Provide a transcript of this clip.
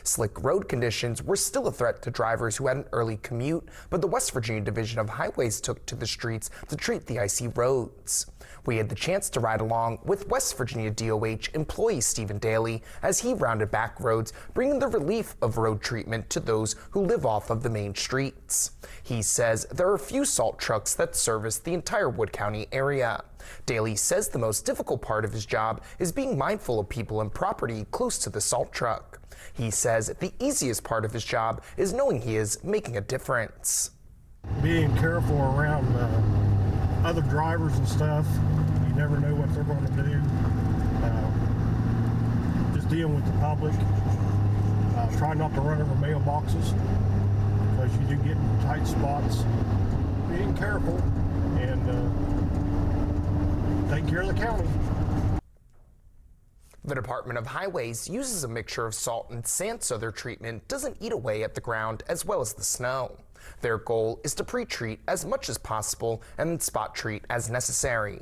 Slick road conditions were still a threat to drivers who had an early commute, but the West Virginia Division of Highways took to the streets to treat the icy roads. We had the chance to ride along with West Virginia DOH employee Stephen Daly as he rounded back roads, bringing the relief of road treatment to those who live off of the main streets. He says there are few salt trucks that service the entire Wood County area. Daly says the most difficult part of his job is being mindful of people and property close to the salt truck. He says the easiest part of his job is knowing he is making a difference. Being careful around other drivers and stuff, you never know what they're going to do. Just dealing with the public. Try not to run over mailboxes because you do get in tight spots. Being careful and taking care of the county. The Department of Highways uses a mixture of salt and sand so their treatment doesn't eat away at the ground as well as the snow. Their goal is to pre-treat as much as possible and then spot treat as necessary.